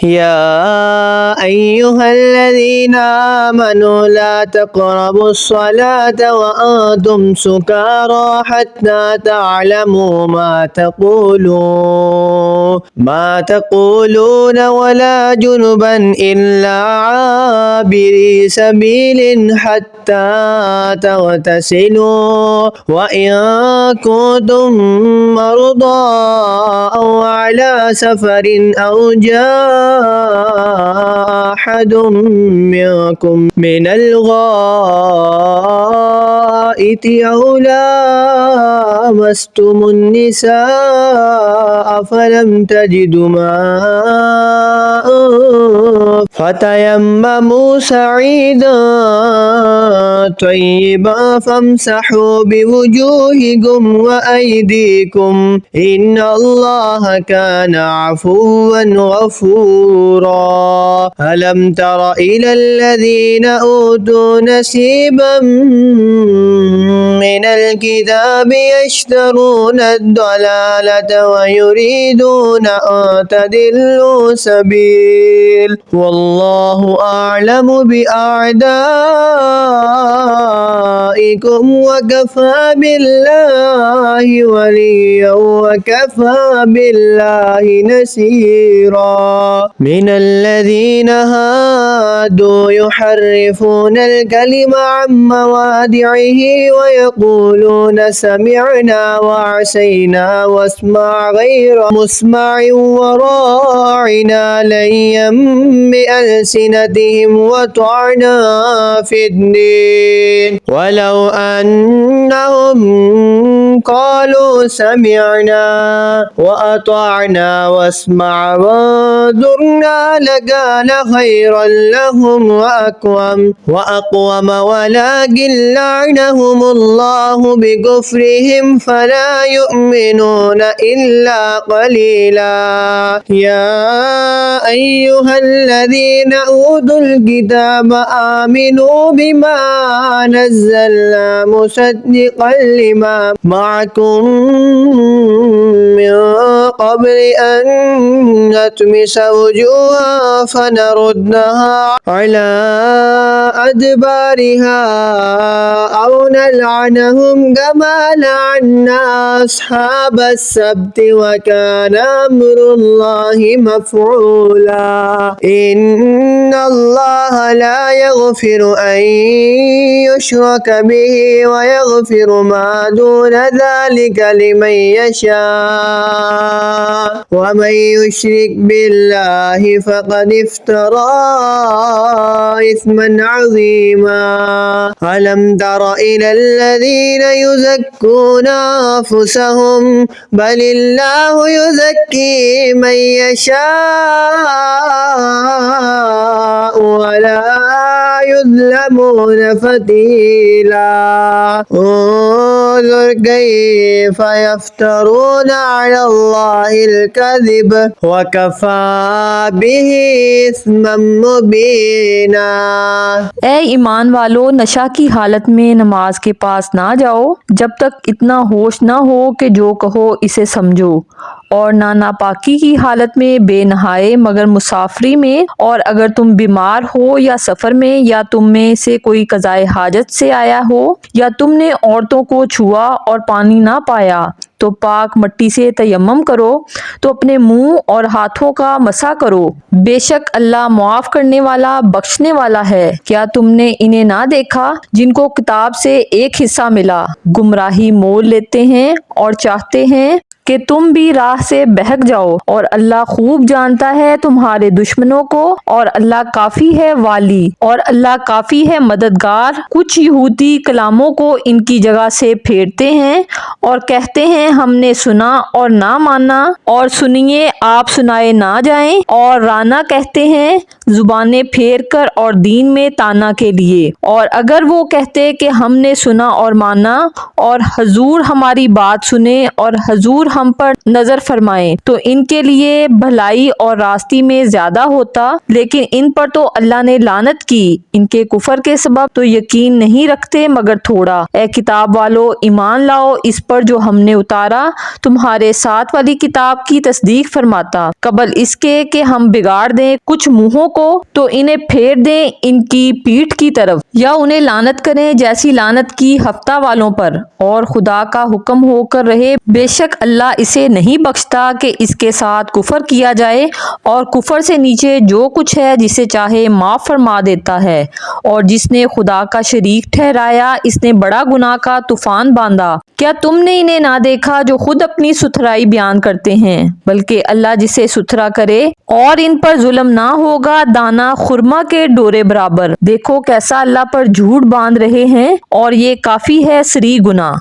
يا أيها الذين آمنوا لا تقربوا الصلاة وأنتم سكارى حتى تعلموا ما تقولون ولا جنبا إلا عابري سبيل حتى تغتسلوا وإن كنتم مرضى أو على سفر أو جاء أحد منكم من الغائط أو لامستم النساء فلم تجدوا ماء فتيمموا سعيدا طيبا فامسحوا بوجوهكم وأيديكم إن الله كان عفوا غفورا ألم تر إلى الذين أوتوا نصيبا من الكتاب يشترون الضلالة ويريدون أن تضلوا سبيل والله أعلم بأعدائكم وكفى بالله وليا وكفى بالله نصيرا من الذين هادوا يحرفون الكلم عن مواضعه ويقولون سمعنا وعصينا واسمع غير مسمع وراعنا ليا بألسنتهم وطعنا في الدين ولو أنهم قالوا سمعنا وأطعنا واسمع وانظرنا لكان خيرا لهم وأقوم ولكن لعنهم الله بكفرهم فلا يؤمنون إلا قليلا يا أيها الذين أوتوا الكتاب آمنوا بما نزلنا مصدقا لما معكم من قبل أن نطمس وجوها فنردها على أدبارها أو نلعنهم كما لعنا أصحاب السبت وكان أمر الله مفعولا إن الله لا يغفر أن يشرك به ويغفر ما دون ذلك لمن يشاء ومن يشرك بالله فقد افترى إثما عظيما ألم تر إلى الذين يزكون أنفسهم بل الله يزكي من يشاء ولا يظلمون فتيلا انظر كيف يفترون على الله الكذب وكفى به إثما मुबीना। ए ईमान वालो, नशा की हालत में नमाज के पास ना जाओ जब तक इतना होश ना हो कि जो कहो इसे समझो, और ना नापाकी की हालत में बेनहाए मगर मुसाफरी में, और अगर तुम बीमार हो या सफ़र में, या तुम में से कोई कज़ाए हाजत से आया हो, या तुमने औरतों को छुआ और पानी ना पाया तो पाक मट्टी से तयम्मम करो, तो अपने मुंह और हाथों का मसा करो। बेशक अल्लाह मुआफ करने वाला बख्शने वाला है। क्या तुमने इन्हें ना देखा जिनको किताब से एक हिस्सा मिला, गुमराही मोल लेते हैं और चाहते हैं कि तुम भी राह से बहक जाओ, और अल्लाह खूब जानता है तुम्हारे दुश्मनों को, और अल्लाह काफी है वाली, और अल्लाह काफी है मददगार। कुछ यहूदी कलामों को इनकी जगह से फेरते हैं और कहते हैं हमने सुना और ना माना, और सुनिए आप सुनाए ना जाएं, और राना कहते हैं जुबानें फेर कर और दीन में ताना के लिए। और अगर वो कहते कि हमने सुना और माना, और हजूर हमारी बात सुने, और हजूर ہم پر نظر فرمائے تو ان کے لیے بھلائی اور راستی میں زیادہ ہوتا، لیکن ان پر تو اللہ نے لعنت کی، ان کے کفر کے سبب تو یقین نہیں رکھتے مگر تھوڑا۔ اے کتاب والو، ایمان لاؤ اس پر جو ہم نے اتارا تمہارے ساتھ والی کتاب کی تصدیق فرماتا، قبل اس کے کہ ہم بگاڑ دیں کچھ منہوں کو تو انہیں پھیر دیں ان کی پیٹھ کی طرف، یا انہیں لعنت کریں جیسی لعنت کی ہفتہ والوں پر، اور خدا کا حکم ہو کر رہے بے شک اللہ اسے نہیں بخشتا کہ اس کے ساتھ کفر کیا جائے، اور کفر سے نیچے جو کچھ ہے جسے چاہے معاف فرما دیتا ہے، اور جس نے خدا کا شریک ٹھہرایا اس نے بڑا گناہ کا طوفان باندھا۔ کیا تم نے انہیں نہ دیکھا جو خود اپنی ستھرائی بیان کرتے ہیں؟ بلکہ اللہ جسے ستھرا کرے اور ان پر ظلم نہ ہوگا دانہ خرما کے ڈورے برابر۔ دیکھو کیسا اللہ پر جھوٹ باندھ رہے ہیں، اور یہ کافی ہے صریح گناہ۔